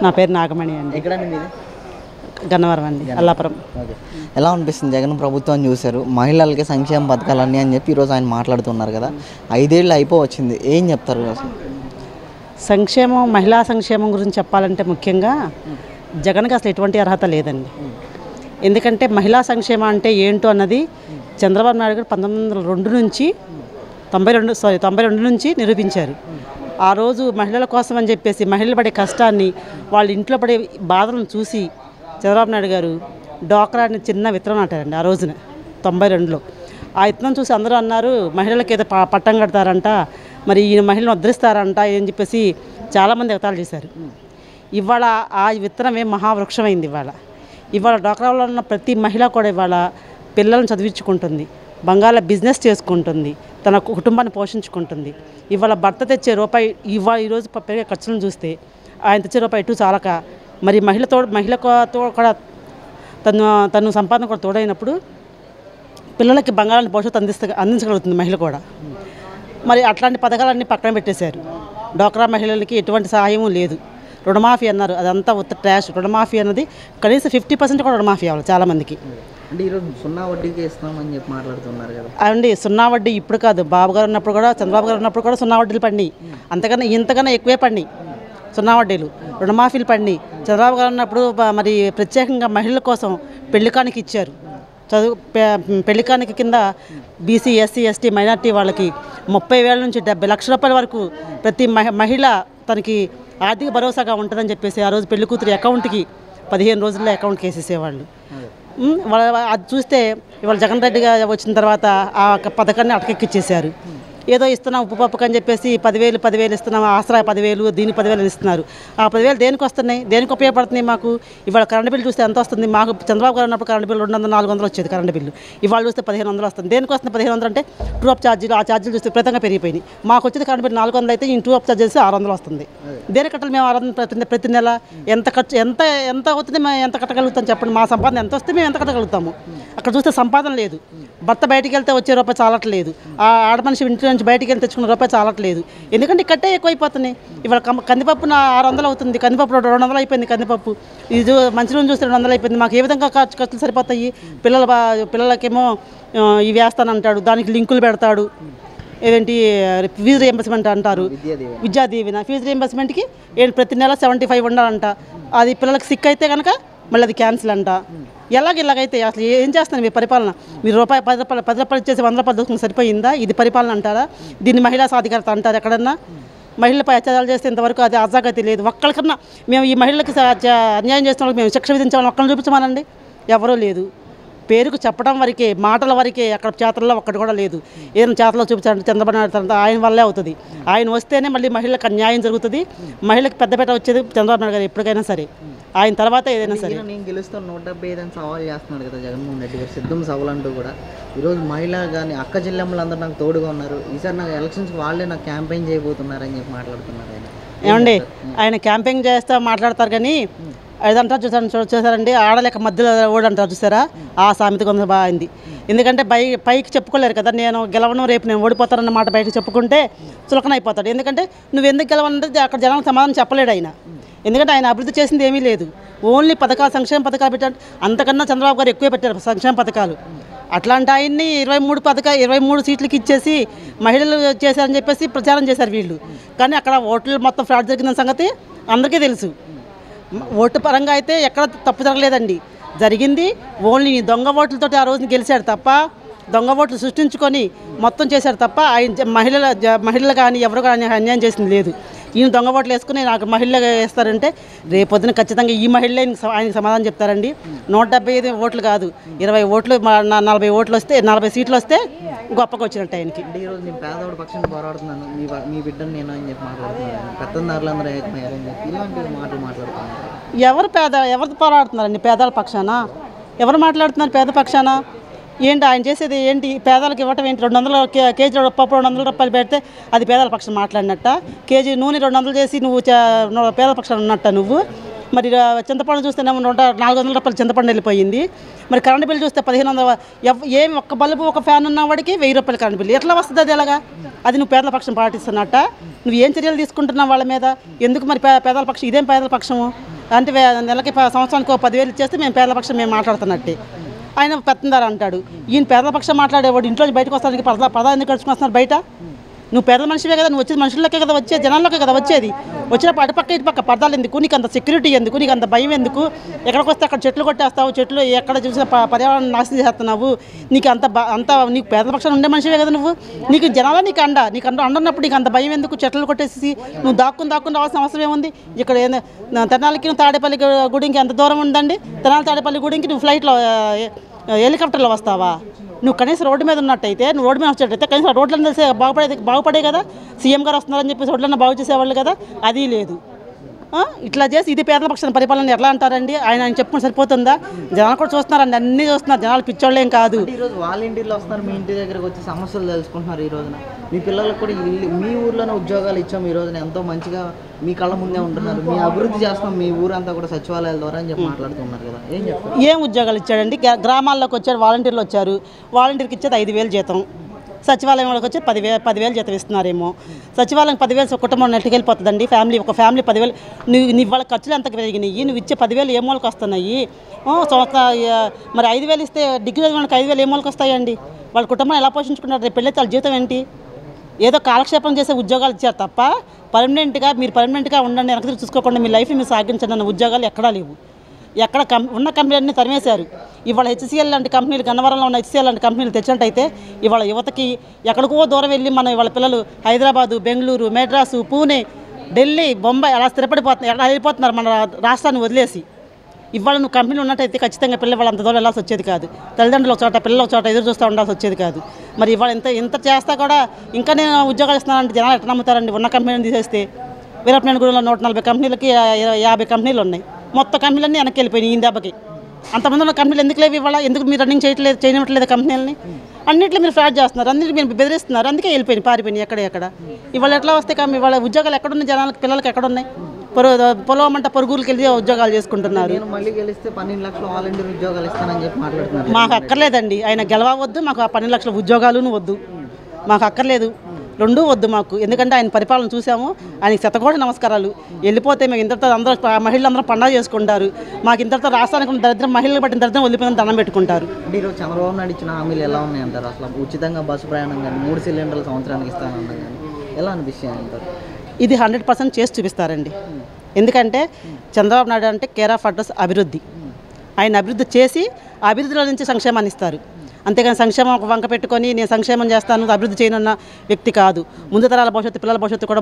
నా పేరు నాగమణి అండి. ఎక్కడండి మీది? గన్నవరం అండి, అల్లాపురం. ఓకే. ఎలా అనిపిస్తుంది జగన్ ప్రభుత్వం చూశారు, మహిళలకి సంక్షేమ పథకాలన్నీ అని చెప్పి ఈరోజు ఆయన మాట్లాడుతున్నారు కదా, 5 ఏళ్ళు అయిపోవచ్చింది, ఏం చెప్తారు అసలు? సంక్షేమం, మహిళా సంక్షేమం గురించి చెప్పాలంటే ముఖ్యంగా జగన్కి అసలు ఎటువంటి అర్హత లేదండి. ఎందుకంటే మహిళా సంక్షేమం అంటే ఏంటో అన్నది చంద్రబాబు నాయుడు గారు 1902 నుంచి 92 నుంచి నిరూపించారు. ఆ రోజు మహిళల కోసం అని చెప్పేసి మహిళలు పడే కష్టాన్ని, వాళ్ళ ఇంట్లో పడే బాధలను చూసి చంద్రబాబు నాయుడు గారు డోక్రాని చిన్న విత్తనం నాటారండి ఆ రోజున 92లో. ఆ విత్తనం చూసి అందరూ అన్నారు మహిళలకి ఏదో పట్టం కడతారంట, మరి ఈయన మహిళను ఉద్ధరిస్తారంట అని చెప్పేసి చాలామంది ఎగతాళి చేశారు. ఇవాళ ఆ విత్తనమే మహావృక్షమైంది. ఇవాళ డోక్రాలో ఉన్న ప్రతి మహిళ కూడా ఇవాళ పిల్లలను చదివించుకుంటుంది, బంగాళ బిజినెస్ చేసుకుంటుంది, తన కుటుంబాన్ని పోషించుకుంటుంది. ఇవాళ భర్త తెచ్చే రూపాయి ఈరోజు పెరిగే ఖర్చులను చూస్తే ఆయన తెచ్చే రూపాయి ఇటు చాలక మరి మహిళతో కూడా తను సంపాదన కూడా తోడైనప్పుడు పిల్లలకి బంగాళాన్ని భవిష్యత్తు అందించగలుగుతుంది మహిళ కూడా. మరి అట్లాంటి పథకాలన్నీ పక్కన పెట్టేశారు. డోక్రా మహిళలకి ఎటువంటి సహాయము లేదు. రుణమాఫీ అన్నారు, అదంతా ఉత్త ట్రాష్. రుణమాఫీ అన్నది కనీసం 50% కూడా రుణమాఫీ అవ్వాలి చాలామందికి. అంటే ఈరోజు 0 వడ్డీకి ఇస్తామని చెప్పి మాట్లాడుతున్నారు కదా. అండి 0 వడ్డీ ఇప్పుడు కాదు, బాబు గారు ఉన్నప్పుడు కూడా, చంద్రబాబు గారు ఉన్నప్పుడు కూడా 0 వడ్డీలు పడినాయి. అంతకన్నా ఇంతకన్నా ఎక్కువే పడినాయి 0 వడ్డీలు, రుణమాఫీలు పడినాయి. చంద్రబాబు గారు ఉన్నప్పుడు మరి ప్రత్యేకంగా మహిళల కోసం పెళ్లికానికి ఇచ్చారు. పెళ్లికానికి కింద బీసీ, ఎస్సీ, ఎస్టీ, మైనార్టీ వాళ్ళకి 30,000 నుంచి 70 లక్షల రూపాయల వరకు ప్రతి మహిళ తనకి ఆర్థిక భరోసాగా ఉంటుందని చెప్పేసి ఆ రోజు పెళ్లి కూతురి అకౌంట్కి 15 రోజుల్లో అకౌంట్కి వేసేసేవాళ్ళు. అది చూస్తే ఇవాళ జగన్ రెడ్డి గారు వచ్చిన తర్వాత ఆ పథకాన్ని అటకెక్కిచ్చేశారు. ఏదో ఇస్తున్నాం ఉప్పు పప్పుకు అని చెప్పేసి 10,000 ఇస్తున్నాం, ఆసరా 10,000, దీని 10,000 ఇస్తున్నారు. ఆ 10,000 దేనికి వస్తున్నాయి, దేనికి ఉపయోగపడుతున్నాయి మాకు? ఇవాళ కరెంట్ బిల్లు చూస్తే ఎంత వస్తుంది? మాకు చంద్రబాబు గారు ఉన్నప్పుడు కరెంట్ బిల్లు 200-400 వచ్చేది కరెంట్ బిల్లు. ఇవాళ చూస్తే 1,500 వస్తుంది. దేనికి వస్తుంది 1,500 అంటే? ట్రూ అప్ ఛార్జీలు, ఆ ఛార్జీలు చూస్తే విపరీతంగా పెరిగిపోయినాయి. మాకు వచ్చేది కరెంట్ బిల్లు 400 అయితే ఈ ట్రూ అప్ ఛార్జ్ చేసి 600 వస్తుంది. దేనికి కట్టాలి మేము 600 ప్రతి నెల? ఎంత ఖర్చు, ఎంత అవుతుంది, మేము ఎంత కట్టగలుగుతాం చెప్పండి? మా సంపాదన ఎంత వస్తే మేము ఎంత కట్టగలుగుతాము? అక్కడ చూస్తే సంపాదన లేదు. భర్త బయటికి వెళ్తే వచ్చే రూపాయి చాలట్లేదు, ఆ ఆడమనిషి ఇంటి నుంచి బయటికి వెళ్ళి తెచ్చుకున్న రూపాయి చాలట్లేదు. ఎందుకంటే కట్టే ఎక్కువైపోతున్నాయి. ఇవాళ కందిపప్పు 600 అవుతుంది, కందిపప్పు 200 అయిపోయింది. కందిపప్పు ఇది మంచి రోజు చూస్తే 200 అయిపోయింది. మాకు ఏ విధంగా ఖర్చులు సరిపోతాయి? పిల్లలకేమో ఇవి వేస్తానంటాడు, దానికి లింకులు పెడతాడు. ఏంటి ఫీజు రియంబర్స్మెంట్ అంటారు, విద్యా దీవెన. ఫీజు రియంబర్స్మెంట్కి ప్రతి నెల 75 ఉండాలంట. అది పిల్లలకి సిక్ అయితే కనుక మళ్ళీ అది క్యాన్సిల్ అంట. ఇలాగైతే అసలు ఏం చేస్తున్నారు మీ పరిపాలన? మీరు రూపాయి 10 రూపాయలు ఇచ్చేసి 100 రూపాయలు దొరుకుతుంది, సరిపోయిందా? ఇది పరిపాలన అంటారా? దీన్ని మహిళా సాధికారత అంటారు ఎక్కడన్నా? మహిళలపై అత్యాచారాలు చేస్తే ఇంతవరకు అది అజాగతి లేదు. ఒక్కరికన్నా మేము ఈ మహిళలకి అన్యాయం చేసిన వాళ్ళకి మేము శిక్ష విధించాలని ఒక్కరిని చూపించమనండి. ఎవరూ లేదు. పేరుకు చెప్పడం వరకే, మాటల వరకే, అక్కడ చేతల్లో ఒక్కటి కూడా లేదు. ఏదైనా చేతల్లో చూపించాలంటే చంద్రబాబు నాయుడు ఆయన వల్లే అవుతుంది. ఆయన వస్తేనే మళ్ళీ మహిళలకు అన్యాయం జరుగుతుంది. మహిళలకు పెద్దపేట వచ్చేది చంద్రబాబు నాయుడు గారు ఎప్పటికైనా సరే, ఆయన తర్వాత ఏదైనా సరే. నేను గెలుస్తాను 175 అని సవాల్ చేస్తున్నాడు కదా జగన్మోహన్ రెడ్డి గారు, సిద్ధం సవాల్ అంటూ కూడా. ఈరోజు మహిళ కానీ అక్క చెల్లెమ్మలు అందరూ నాకు తోడుగా ఉన్నారు, ఈసారి నాకు ఎలక్షన్స్ వాళ్ళే నాకు క్యాంపెయిన్ చేయబోతున్నారని చెప్పి మాట్లాడుతున్నారు. ఆయన ఏమండి, ఆయన క్యాంపెయిన్ చేస్తా మాట్లాడతారు కానీ అదంతా చూసారండి, ఆడలేక మధ్యలో ఓడంటారు చూసారా? ఆ సామెత కొంత బాగుంది. ఎందుకంటే పైకి చెప్పుకోలేరు కదా, నేను గెలవను, రేపు నేను ఓడిపోతానన్న మాట బయటకు చెప్పుకుంటే చులకన అయిపోతాడు. ఎందుకంటే నువ్వు ఎందుకు గెలవనంటే అక్కడ జనాలకు సమాధానం చెప్పలేడు ఆయన. ఎందుకంటే ఆయన అభివృద్ధి చేసింది ఏమీ లేదు. ఓన్లీ పథకాలు, సంక్షేమ పథకాలు పెట్టారు. అంతకన్నా చంద్రబాబు గారు ఎక్కువే పెట్టారు సంక్షేమ పథకాలు. అట్లాంటి ఆయన్ని 23 సీట్లకి ఇచ్చేసి మహిళలు చేశారని చెప్పేసి ప్రచారం చేశారు వీళ్ళు. కానీ అక్కడ ఓట్లు మొత్తం ఫ్రాడ్ జరిగిందన్న సంగతి అందరికీ తెలుసు. ఓటు పరంగా అయితే ఎక్కడ తప్పు జరగలేదండి. జరిగింది ఓన్లీ దొంగ ఓట్లతోటి ఆ రోజున గెలిచాడు తప్ప, దొంగ ఓట్లు సృష్టించుకొని మొత్తం చేశారు తప్ప ఆయన మహిళలు కానీ ఎవరు కానీ అన్యాయం చేసింది లేదు. ఈయన దొంగ ఓట్లు వేసుకుని నాకు మహిళగా వేస్తారంటే రేపొద్దున ఖచ్చితంగా ఈ మహిళలే ఆయనకి సమాధానం చెప్తారండి. 175 ఓట్లు కాదు, 20 ఓట్లు, 40 ఓట్లు వస్తే, 40 సీట్లు వస్తే గొప్పగా వచ్చినట్టు ఆయనకి. అంటే ఈరోజు నేను పేదవాడి పక్షాన్ని పోరాడుతున్నాను, మీ బిడ్డను నేను అని చెప్పి మాట్లాడుతున్నాను, పెత్తందారులందరూ ఏకమయ్యారని చెప్పి ఇలాంటి మాటలు మాట్లాడుతున్నారు. ఎవరు పోరాడుతున్నారండి పేదల పక్షాన? ఎవరు మాట్లాడుతున్నారు పేద పక్షాన? ఏంటి ఆయన చేసేది ఏంటి? పేదలకు ఇవ్వటం ఏంటి? 200 కేజీ పప్పు 200 రూపాయలు పెడితే అది పేదల పక్షం మాట్లాడినట్ట? కేజీ నూనె 200 చేసి నువ్వు పేదల పక్షాన ఉన్నట్ట? నువ్వు మరి చింతపండు చూస్తేనేమో 400 రూపాయలు చింతపండు వెళ్ళిపోయింది. మరి కరెంట్ బిల్లు చూస్తే 1500. ఏమి ఒక్క బల్బు ఒక ఫ్యాన్ ఉన్నవాడికి 1000 రూపాయలు కరెంట్ బిల్లు ఎట్లా వస్తుంది? అది ఎలాగా? అది నువ్వు పేదల పక్షం పాటిస్తున్నట్ట? నువ్వు ఏం చర్యలు తీసుకుంటున్నావు వాళ్ళ మీద? ఎందుకు మరి పేదల పక్షం? ఇదేం పేదల పక్షము అంటే నెలకి సంవత్సరానికి 10,000 ఇచ్చేస్తే మేము పేదల పక్షం మేము మాట్లాడుతున్నట్టే. ఆయన పెత్తందారు అంటాడు. ఈయన పేదల పక్షం మాట్లాడేవాడు ఇంట్లో బయటకు వస్తానికి పరదా ఎందుకు కడుచుకొస్తున్నారు బయట? నువ్వు పేదల మనిషివే కదా, నువ్వు వచ్చేది మనుషులకే కదా వచ్చేది, జనాల్లోకే కదా వచ్చేది. వచ్చినప్పుడు అటుపక్క ఇటుపక్క పరదాలు ఎందుకు? నీకు అంత సెక్యూరిటీ ఎందుకు? నీకు అంత భయం ఎందుకు? ఎక్కడికి వస్తే అక్కడ చెట్లు కొట్టేస్తావు, చెట్లు ఎక్కడ చూసిన పర్యావరణం నాశనం చేస్తున్నావు. నీకు అంత నీకు పేదల పక్షాన్ని ఉండే మనిషివే కదా నువ్వు. నీకు జనాల్లో నీకు అండున్నప్పుడు నీకు అంత భయం ఎందుకు? చెట్లు కొట్టేసి నువ్వు దాక్కుని రావాల్సిన అవసరం ఏముంది? ఇక్కడ తెనాలికి తాడేపల్లి గుడికి ఎంత దూరం ఉందండి? తాడేపల్లి గుడికి నువ్వు ఫ్లైట్లో హెలికాప్టర్లో వస్తావా? నువ్వు కనీసం రోడ్డు మీద ఉన్నట్టయితే, నువ్వు రోడ్డు మీద వచ్చేటైతే కనీసం రోడ్లను తెలిసే బాగుపడే కదా. సీఎం గారు వస్తున్నారని చెప్పేసి రోడ్లన్నా బాగు చేసేవాళ్ళు కదా. అది లేదు. ఇట్లా చేసి ఇది పేదల పక్షాన్ని పరిపాలన ఎట్లా అంటారండి? ఆయన చెప్పుకుని సరిపోతుందా? జనాలు కూడా చూస్తున్నారండి, అన్నీ చూస్తున్నారు. జనాలు పిచ్చోళ్ళేం కాదు. ఈరోజు వాలంటీర్లు వస్తున్నారు, మీ ఇంటి దగ్గరకు వచ్చి సమస్యలు తెలుసుకుంటున్నారు. ఈ రోజున మీ పిల్లలకు కూడా మీ ఊర్లోనే ఉద్యోగాలు ఇచ్చాము. ఈ రోజున ఎంతో మంచిగా మీ కళ్ళ ముందే ఉంటున్నారు. మీ అభివృద్ధి చేస్తాం మీ ఊరంతా కూడా సచివాలయాల ద్వారా అని చెప్పి మాట్లాడుతున్నారు కదా. ఏం చెప్తారు? ఏం ఉద్యోగాలు ఇచ్చాడండి? గ్రామాల్లోకి వచ్చాడు, వాలంటీర్లు వచ్చారు. వాలంటీర్కి ఇచ్చేది 5,000 జీతం. సచివాలయం వాళ్ళకి వచ్చి 10,000 జీతం ఇస్తున్నారేమో. సచివాలయం 10,000 కుటుంబం నెట్టుకెళ్ళిపోతుందండి. ఒక ఫ్యామిలీ 10,000. నువ్వు వాళ్ళ ఖర్చులు ఎంత పెరిగినాయి? నువ్వు ఇచ్చే 10,000 ఏ మూలకి వస్తున్నాయి? మరి 5,000 ఇస్తే డిగ్రీ చదివిన 5,000 ఏ మూలకి వస్తాయండి? వాళ్ళ కుటుంబం ఎలా పోషించుకుంటారు? రేపు పెళ్ళైతే వాళ్ళ జీతం ఏంటి? ఏదో కాలక్షేపం చేసే ఉద్యోగాలు ఇచ్చారు తప్ప మీరు పర్మనెంట్గా ఉండండి, వెనక చూసుకోకుండా మీ లైఫ్ మీరు సాగించండి అన్న ఉద్యోగాలు ఎక్కడా లేవు. ఎక్కడ ఉన్న కంపెనీలన్నీ తరిమేశారు. ఇవాళ హెచ్సిఎల్ లాంటి కంపెనీలు, గన్నవరంలో ఉన్న హెచ్సిఎల్ లాంటి కంపెనీలు తెచ్చినట్టయితే ఇవాళ యువతకి ఎక్కడికో దూరం వెళ్ళి ఇవాళ పిల్లలు హైదరాబాదు, బెంగళూరు, మెడ్రాసు, పూణే, ఢిల్లీ, బొంబాయి అలా స్థిరపడిపోతున్నారు. ఎక్కడ వెళ్ళిపోతున్నారు మన రాష్ట్రాన్ని వదిలేసి. ఇవాళ నువ్వు కంపెనీలు ఉన్నట్టయితే ఖచ్చితంగా పిల్లలు అంత దూరం వెళ్ళాల్సి వచ్చేది కాదు. తల్లిదండ్రులు ఒక చోట, పిల్లలు ఒక చోట ఎదురు చూస్తూ ఉండాల్సి వచ్చేది కాదు. మరి ఇవాళ ఇంత చేస్తా కూడా ఇంకా నేను ఉద్యోగాలు ఇస్తున్నానంటే జనాలు ఎట్లా నమ్ముతారండి? ఉన్న కంపెనీని తీసేస్తే వీరపనేనిగూడెంలో 140 కంపెనీలకి 50 కంపెనీలు ఉన్నాయి. మొత్తం కంపెనీలన్నీ వెనక్కి వెళ్ళిపోయినాయి ఈ దెబ్బకి. అంతమంది ఉన్న కంపెనీలు ఎందుకు లేవు ఇవాళ? ఎందుకు మీరు రన్నింగ్ చేయనివ్వట్లేదు కంపెనీలని? అన్నింటిలో మీరు ఫ్రాడ్ చేస్తున్నారు, అన్నింటికి మీరు బెదిరిస్తున్నారు. అందుకే పారిపోయినాయి ఎక్కడ. ఇవాళ ఎట్లా వస్తే ఇవాళ ఉద్యోగాలు ఎక్కడున్నాయి? జనాలకు పిల్లలకి ఎక్కడున్నాయి? పొలవమంట పొరుగురికి వెళ్ళి ఉద్యోగాలు చేసుకుంటున్నారు. మళ్ళీ గెలిస్తే 12 లక్షల వాలంటీర్ ఉద్యోగాలు ఇస్తానని చెప్పి మాట్లాడుతున్నారు. మాకు అక్కర్లేదండి. ఆయన గెలవద్దు, మాకు ఆ 12 లక్షల ఉద్యోగాలను వద్దు, మాకు అక్కర్లేదు. రెండూ వద్దు మాకు. ఎందుకంటే ఆయన పరిపాలన చూసాము. ఆయనకి శతకోటి నమస్కారాలు. వెళ్ళిపోతే మేము ఇంతటితో మహిళలందరూ పండుగ చేసుకుంటారు. మాకు ఇంతటితో రాష్ట్రానికి దరిద్రం, మహిళలు పట్టిన దరిద్రం వదిలిపోయిన దండం పెట్టుకుంటారు. అంటే ఈరోజు చంద్రబాబు నాయుడు ఇచ్చిన హామీలు ఎలా ఉన్నాయంటారు? అసలు ఉచితంగా బస్సు ప్రయాణం కానీ, 3 సిలిండర్లు సంవత్సరానికి ఇస్తానన్నా కానీ ఎలా అనిపిస్తాయి అంటారు? ఇది 100% చేసి చూపిస్తారండి. ఎందుకంటే చంద్రబాబు నాయుడు అంటే కేర్ ఆఫ్ అడ్రస్ అభివృద్ధి. ఆయన అభివృద్ధి చేసి అభివృద్ధిలో నుంచి సంక్షేమాన్ని ఇస్తారు. అంతేగాని సంక్షేమం ఒక వంక పెట్టుకొని నేను సంక్షేమం చేస్తాను, అభివృద్ధి చేయనున్న వ్యక్తి కాదు. ముందు తరాల భవిష్యత్తు, పిల్లల భవిష్యత్తు కూడా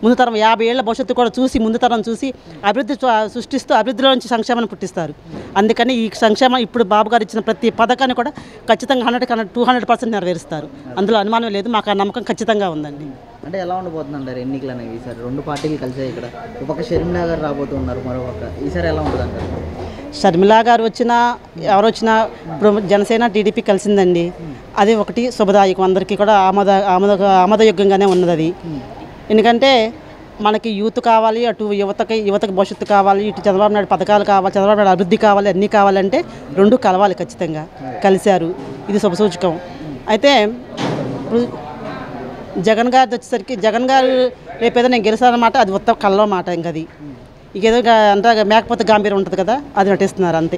ముందు తరం 50 ఏళ్ల భవిష్యత్తు కూడా చూసి, ముందు తరం చూసి అభివృద్ధి సృష్టిస్తూ అభివృద్ధిలో నుంచి సంక్షేమాన్ని పుట్టిస్తారు. అందుకని ఈ సంక్షేమం ఇప్పుడు బాబు గారు ఇచ్చిన ప్రతి పథకాన్ని కూడా ఖచ్చితంగా 200% నెరవేరుస్తారు. అందులో అనుమానం లేదు. మాకు ఆ నమ్మకం ఖచ్చితంగా ఉందండి. అంటే ఎలా ఉండబోతుందంటారు ఎన్నికలు అనేవి? ఈసారి 2 పార్టీలు కలిసాయి. ఇక్కడ ఒక పక్క షర్మిలా గారు రాబోతున్నారు, మరోపక్క ఈసారి ఎలా ఉంటుంది అంటారు? షర్మిలా గారు వచ్చినా ఎవరు వచ్చినా ఇప్పుడు జనసేన టీడీపీ కలిసిందండి. అది ఒకటి శుభదాయకం, అందరికీ కూడా ఆమోదయోగ్యంగానే ఉన్నది అది. ఎందుకంటే మనకి యూత్ కావాలి, అటు యువతకి భవిష్యత్తు కావాలి, ఇటు చంద్రబాబు నాయుడు పథకాలు కావాలి, చంద్రబాబు నాయుడు అభివృద్ధి కావాలి, అన్నీ కావాలంటే 2 కలవాలి ఖచ్చితంగా. కలిశారు, ఇది శుభసూచకం. అయితే ఇప్పుడు జగన్ గారిది వచ్చేసరికి జగన్ గారు రేపేదో నేను గెలిచానమాట, అది ఉత్తమ కళ్ళలో మాట. ఇంకది ఇకేదో అంటే మేకపోతే గాంభీర్యం ఉంటుంది కదా, అది నటిస్తున్నారు అంతే.